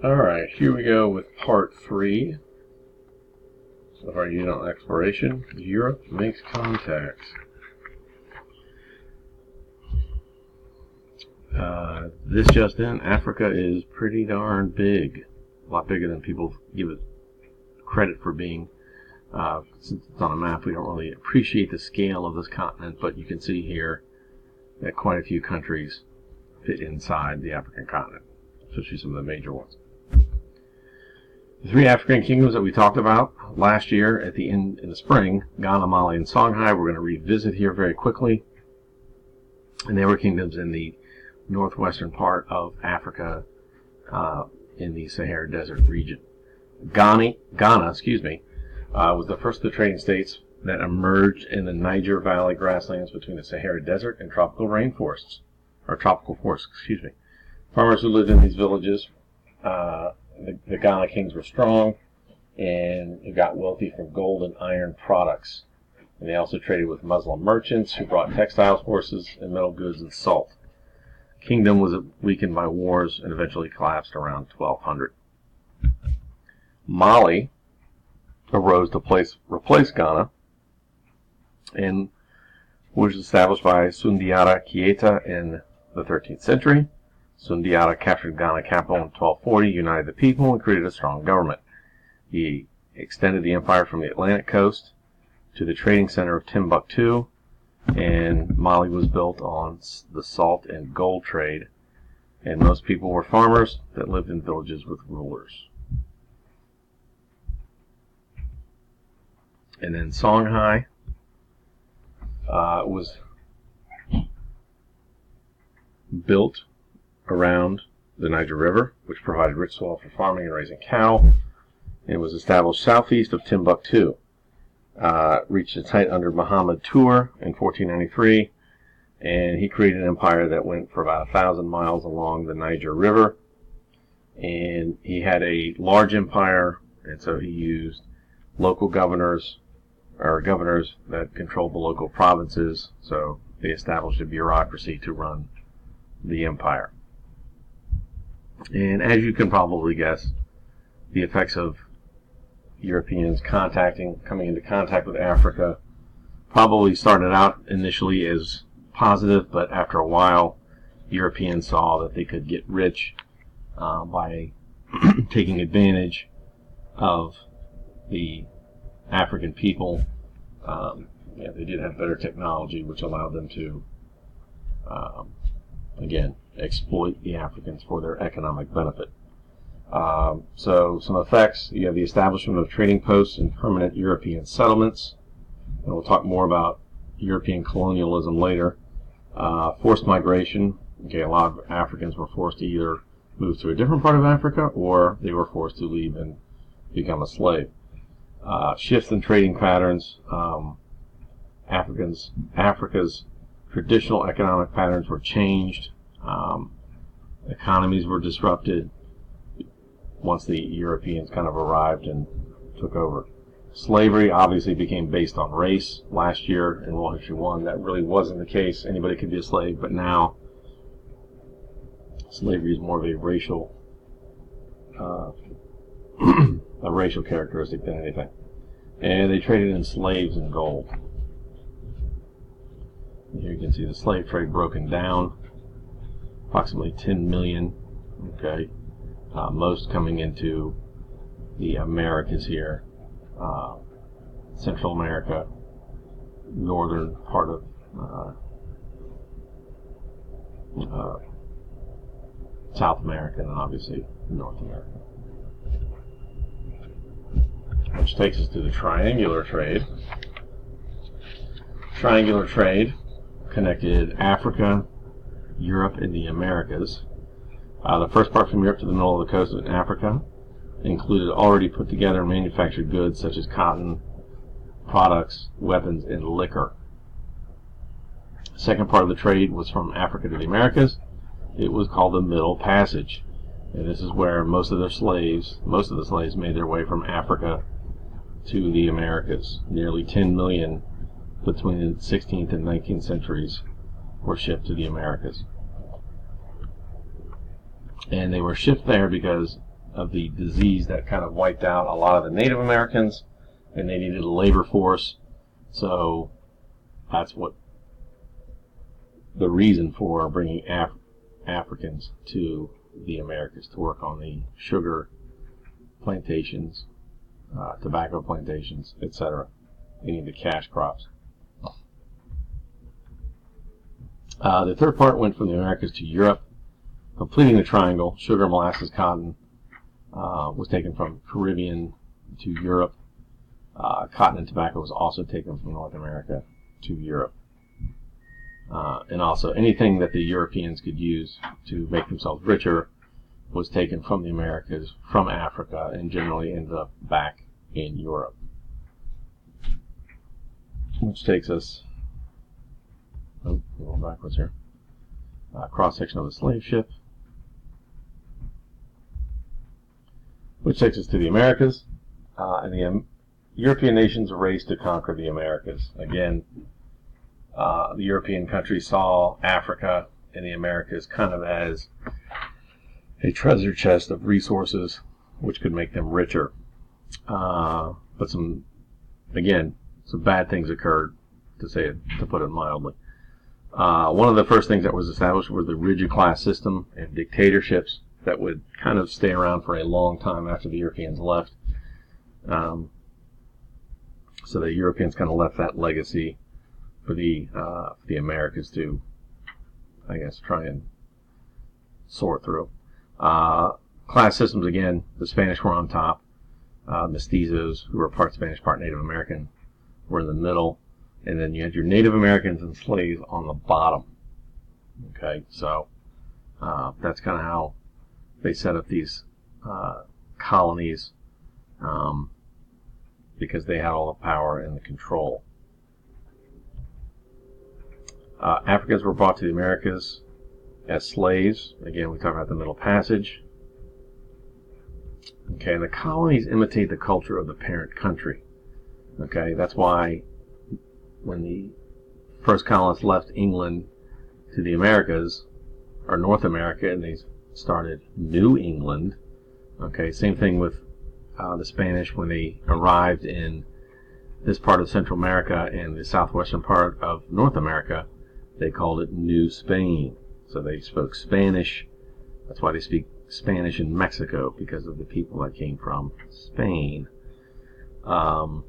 Alright, here we go with part 3 of our unit on exploration. Europe makes contact. This just in, Africa is pretty darn big. A lot bigger than people give it credit for being. Since it's on a map, we don't really appreciate the scale of this continent, but you can see here that quite a few countries fit inside the African continent, especially some of the major ones. The 3 African kingdoms that we talked about last year at the end in the spring, Ghana, Mali, and Songhai, we're going to revisit here very quickly. And they were kingdoms in the northwestern part of Africa, in the Sahara Desert region. Ghana, was the first of the trading states that emerged in the Niger Valley grasslands between the Sahara Desert and tropical rainforests, or tropical forests, Farmers who lived in these villages, the Ghana kings were strong and got wealthy from gold and iron products. And they also traded with Muslim merchants who brought textiles, horses, and metal goods and salt. The kingdom was weakened by wars and eventually collapsed around 1200. Mali arose to replace Ghana and was established by Sundiata Keita in the 13th century. Sundiata captured Ghana capital in 1240, united the people, and created a strong government. He extended the empire from the Atlantic coast to the trading center of Timbuktu, and Mali was built on the salt and gold trade, and most people were farmers that lived in villages with rulers. And then Songhai was built around the Niger River, which provided rich soil for farming and raising cattle. It was established southeast of Timbuktu. Reached its height under Muhammad Tour in 1493, and he created an empire that went for about 1,000 miles along the Niger River. And he had a large empire, and so he used local governors, or governors that controlled the local provinces. So they established a bureaucracy to run the empire. And as you can probably guess, the effects of Europeans coming into contact with Africa probably started out initially as positive, but after a while, Europeans saw that they could get rich by taking advantage of the African people. They did have better technology, which allowed them to, again, exploit the Africans for their economic benefit. So some effects: you have the establishment of trading posts and permanent European settlements, and we'll talk more about European colonialism later. Forced migration. A lot of Africans were forced to either move to a different part of Africa, or they were forced to leave and become a slave. Shifts in trading patterns. Africa's traditional economic patterns were changed. Economies were disrupted once the Europeans kind of arrived and took over. Slavery obviously became based on race. Last year in World History 1, that really wasn't the case. Anybody could be a slave, but now slavery is more of a racial characteristic than anything. And they traded in slaves and gold. And here you can see the slave trade broken down. Approximately 10 million. Okay. Most coming into the Americas here, Central America, northern part of South America, and obviously North America. Which takes us to the triangular trade. Triangular trade connected Africa, Europe, and the Americas. The first part from Europe to the middle of the coast of Africa included already put together manufactured goods such as cotton, products, weapons, and liquor. The second part of the trade was from Africa to the Americas. It was called the Middle Passage, and this is where most of the slaves made their way from Africa to the Americas. Nearly 10 million between the 16th and 19th centuries were shipped to the Americas. And they were shipped there because of the disease that kind of wiped out a lot of the Native Americans, and they needed a labor force. So that's what the reason for bringing Africans to the Americas to work on the sugar plantations, tobacco plantations, etc. Any of the cash crops. The third part went from the Americas to Europe, completing the triangle. Sugar, molasses, cotton was taken from Caribbean to Europe. Cotton and tobacco was also taken from North America to Europe. And also anything that the Europeans could use to make themselves richer was taken from the Americas, from Africa, and generally ended up back in Europe. Which takes us, oh, a little backwards here, cross-section of a slave ship. Which takes us to the Americas, and the European nations raced to conquer the Americas. Again, the European countries saw Africa and the Americas kind of as a treasure chest of resources which could make them richer. But some bad things occurred, to put it mildly. One of the first things that was established was the rigid class system and dictatorships that would kind of stay around for a long time after the Europeans left. So the Europeans kind of left that legacy for the Americas to, I guess, try and sort through. Class systems, again, the Spanish were on top. Mestizos, who were part Spanish, part Native American, were in the middle. And then you had your Native Americans and slaves on the bottom. Okay, so that's kind of how they set up these colonies, because they had all the power and the control. Africans were brought to the Americas as slaves. Again, we talk about the Middle Passage. Okay, and the colonies imitate the culture of the parent country. Okay, that's why when the first colonists left England to the Americas, or North America, and they started New England. Okay, same thing with the Spanish when they arrived in this part of Central America and the southwestern part of North America. They called it New Spain. So they spoke Spanish. That's why they speak Spanish in Mexico, because of the people that came from Spain. So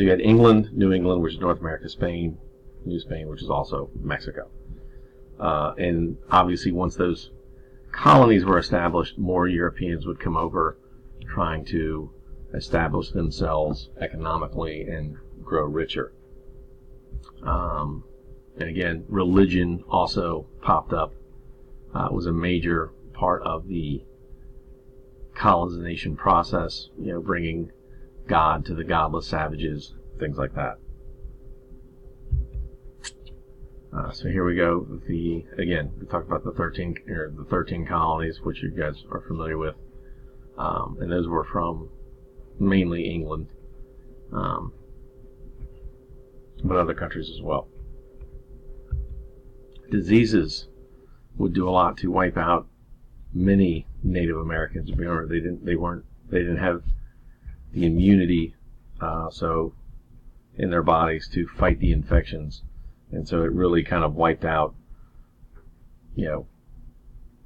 you had England, New England, which is North America, Spain, New Spain, which is also Mexico. And obviously once those colonies were established, more Europeans would come over trying to establish themselves economically and grow richer. And again, religion also popped up. It was a major part of the colonization process, bringing God to the godless savages, things like that. So here we go. Again, we talked about the 13 colonies, which you guys are familiar with, and those were from mainly England, but other countries as well. Diseases would do a lot to wipe out many Native Americans. Remember, they didn't have the immunity, so in their bodies to fight the infections. And so it really kind of wiped out,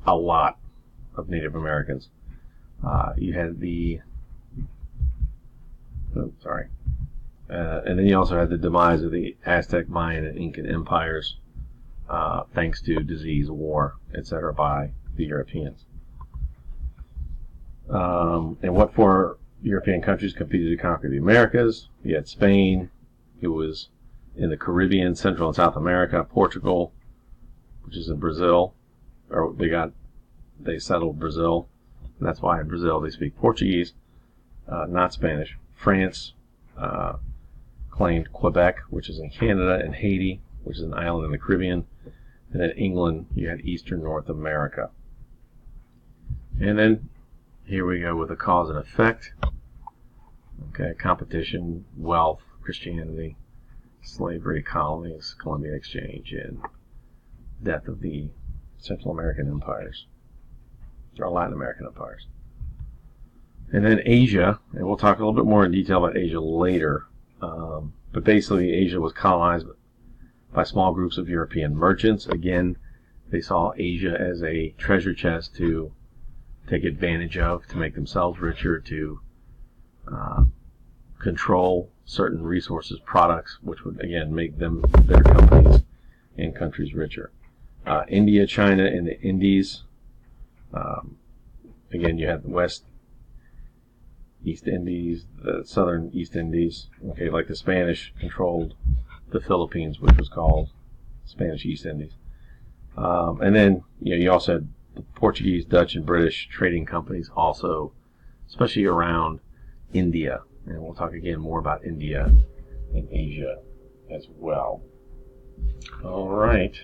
a lot of Native Americans. You had and then you also had the demise of the Aztec, Mayan, and Incan empires, thanks to disease, war, etc., by the Europeans. And what four European countries competed to conquer the Americas? You had Spain. It was in the Caribbean, Central and South America. Portugal, which is in Brazil, or they settled Brazil. And that's why in Brazil they speak Portuguese, not Spanish. France claimed Quebec, which is in Canada, and Haiti, which is an island in the Caribbean. And then England, you had Eastern North America. And then here we go with the cause and effect. Okay, competition, wealth, Christianity, slavery, colonies, Columbian Exchange, and death of the Central American empires. or Latin American empires. And then Asia, and we'll talk a little bit more in detail about Asia later. But basically, Asia was colonized by small groups of European merchants. Again, they saw Asia as a treasure chest to take advantage of, to make themselves richer, to control certain resources, products, which would, again, make them, their companies and countries richer. India, China, and the Indies. Again, you had the West East Indies, the Southern East Indies. Okay, like the Spanish controlled the Philippines, which was called Spanish East Indies. And then you also had the Portuguese, Dutch, and British trading companies also, especially around India. And we'll talk again more about India and Asia as well. All right.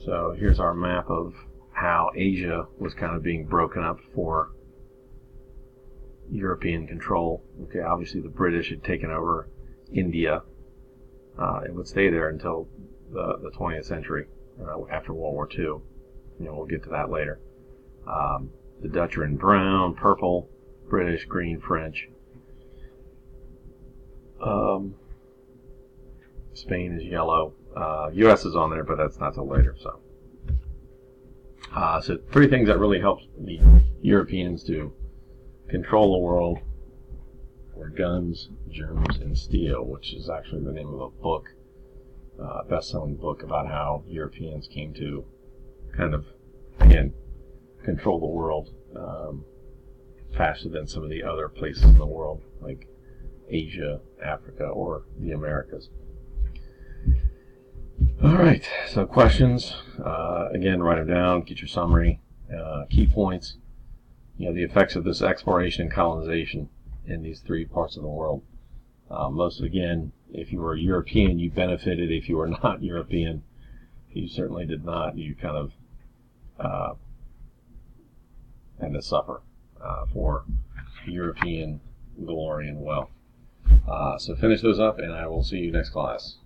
So here's our map of how Asia was kind of being broken up for European control. Okay, obviously the British had taken over India. It would stay there until the 20th century, after World War II. We'll get to that later. The Dutch are in brown, purple, British, green, French. Spain is yellow. U.S. is on there, but that's not till later. So three things that really helped the Europeans to control the world were guns, germs, and steel, which is actually the name of a book, a best-selling book about how Europeans came to kind of, again, control the world faster than some of the other places in the world, like Asia, Africa, or the Americas. All right, so questions. Again, write them down, get your summary, key points. The effects of this exploration and colonization in these three parts of the world. Most, again, if you were European, you benefited. If you were not European, you certainly did not. You kind of had to suffer for European glory and wealth. So finish those up, and I will see you next class.